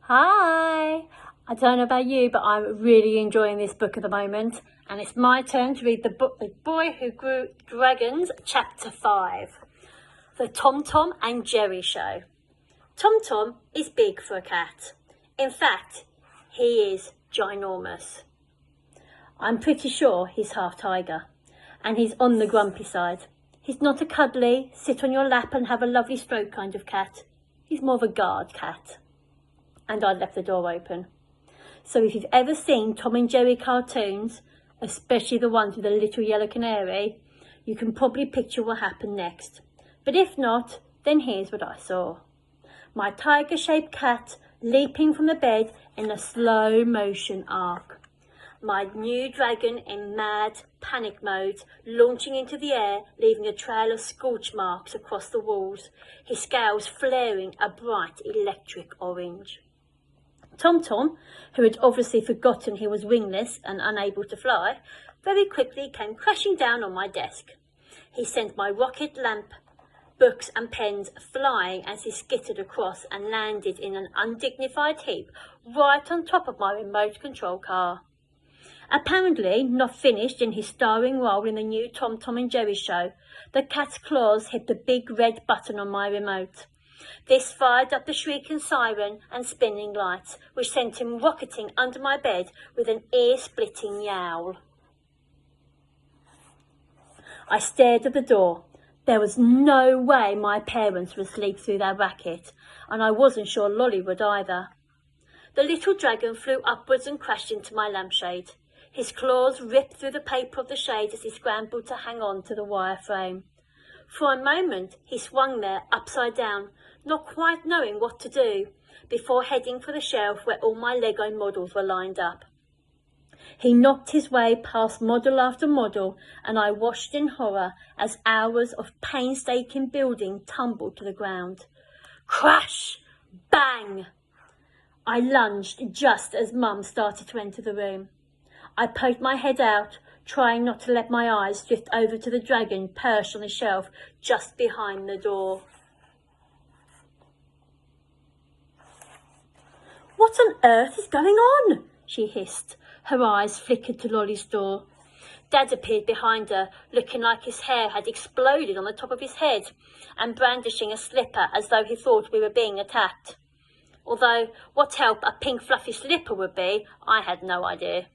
Hi! I don't know about you, but I'm really enjoying this book at the moment. And it's my turn to read the book, The Boy Who Grew Dragons, Chapter 5. The Tom Tom and Jerry Show. Tom Tom is big for a cat. In fact, he is ginormous. I'm pretty sure he's half tiger. And he's on the grumpy side. He's not a cuddly, sit on your lap and have a lovely stroke kind of cat. He's more of a guard cat. And I'd left the door open. So if you've ever seen Tom and Jerry cartoons, especially the ones with a little yellow canary, you can probably picture what happened next. But if not, then here's what I saw. My tiger-shaped cat leaping from the bed in a slow motion arc. My new dragon in mad panic mode, launching into the air, leaving a trail of scorch marks across the walls, his scales flaring a bright electric orange. Tom Tom, who had obviously forgotten he was wingless and unable to fly, very quickly came crashing down on my desk. He sent my rocket lamp, books and pens flying as he skittered across and landed in an undignified heap right on top of my remote control car. Apparently not finished in his starring role in the new Tom Tom and Jerry show, the cat's claws hit the big red button on my remote. This fired up the shrieking siren and spinning lights, which sent him rocketing under my bed with an ear-splitting yowl. I stared at the door. There was no way my parents would sleep through that racket, and I wasn't sure Lolly would either. The little dragon flew upwards and crashed into my lampshade. His claws ripped through the paper of the shade as he scrambled to hang on to the wire frame. For a moment he swung there upside down, not quite knowing what to do, before heading for the shelf where all my Lego models were lined up. He knocked his way past model after model, and I watched in horror as hours of painstaking building tumbled to the ground. Crash! Bang! I lunged just as Mum started to enter the room. I poked my head out, trying not to let my eyes drift over to the dragon perched on the shelf just behind the door. "What on earth is going on?" she hissed. Her eyes flickered to Lolly's door. Dad appeared behind her, looking like his hair had exploded on the top of his head, and brandishing a slipper as though he thought we were being attacked. Although what help a pink fluffy slipper would be, I had no idea.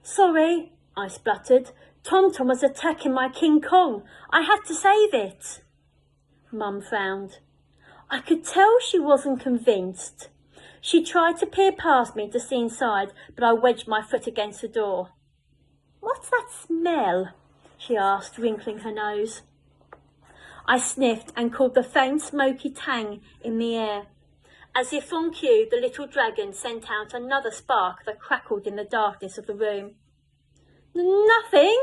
"Sorry," I spluttered. "Tom Tom was attacking my King Kong. I had to save it." Mum frowned. I could tell she wasn't convinced. She tried to peer past me to see inside, but I wedged my foot against the door. "What's that smell?" she asked, wrinkling her nose. I sniffed and caught the faint smoky tang in the air. As if on cue, the little dragon sent out another spark that crackled in the darkness of the room. "Nothing,"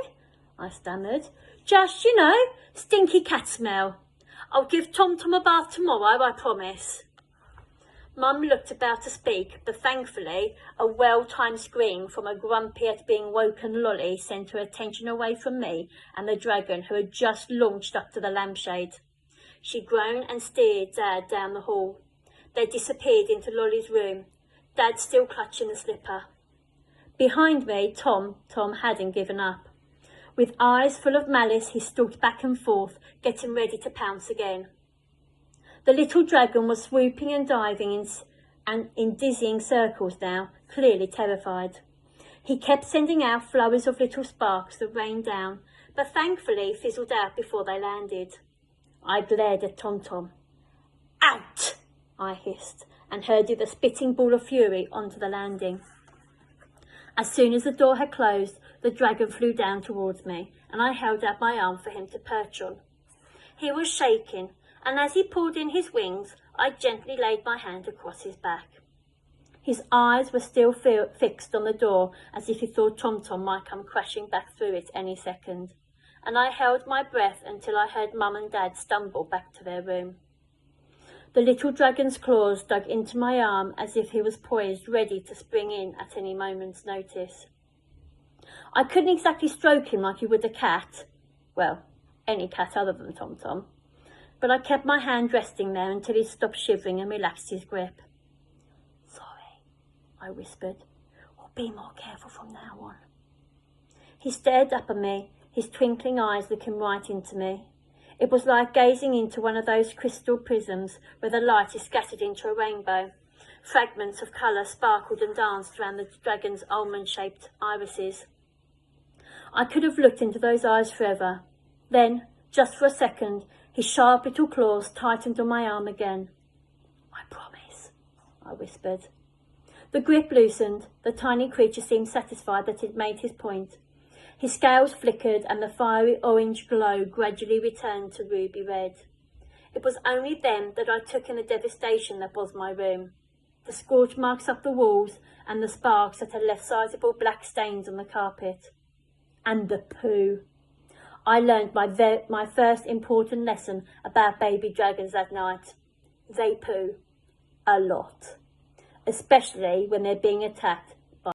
I stammered. "Just, stinky cat smell. I'll give Tom Tom a bath tomorrow, I promise." Mum looked about to speak, but thankfully a well-timed scream from a grumpy at being woken Lolly sent her attention away from me and the dragon, who had just launched up to the lampshade. She groaned and steered Dad down the hall. They disappeared into Lolly's room, Dad still clutching the slipper. Behind me, Tom hadn't given up. With eyes full of malice, he stalked back and forth, getting ready to pounce again. The little dragon was swooping and diving in dizzying circles now, clearly terrified. He kept sending out flurries of little sparks that rained down, but thankfully fizzled out before they landed. I glared at Tom Tom. "Out!" I hissed, and herded the spitting ball of fury onto the landing. As soon as the door had closed, the dragon flew down towards me, and I held out my arm for him to perch on. He was shaking, and as he pulled in his wings, I gently laid my hand across his back. His eyes were still fixed on the door, as if he thought Tom Tom might come crashing back through it any second, and I held my breath until I heard Mum and Dad stumble back to their room. The little dragon's claws dug into my arm as if he was poised, ready to spring in at any moment's notice. I couldn't exactly stroke him like you would a cat. Well, any cat other than Tom Tom. But I kept my hand resting there until he stopped shivering and relaxed his grip. "Sorry," I whispered. "We'll be more careful from now on." He stared up at me, his twinkling eyes looking right into me. It was like gazing into one of those crystal prisms where the light is scattered into a rainbow. Fragments of colour sparkled and danced around the dragon's almond-shaped irises. I could have looked into those eyes forever. Then, just for a second, his sharp little claws tightened on my arm again. "I promise," I whispered. The grip loosened. The tiny creature seemed satisfied that it made his point. His scales flickered and the fiery orange glow gradually returned to ruby red. It was only then that I took in the devastation that was my room. The scorch marks up the walls and the sparks that had left sizable black stains on the carpet. And the poo. I learned my first important lesson about baby dragons that night. They poo. A lot. Especially when they're being attacked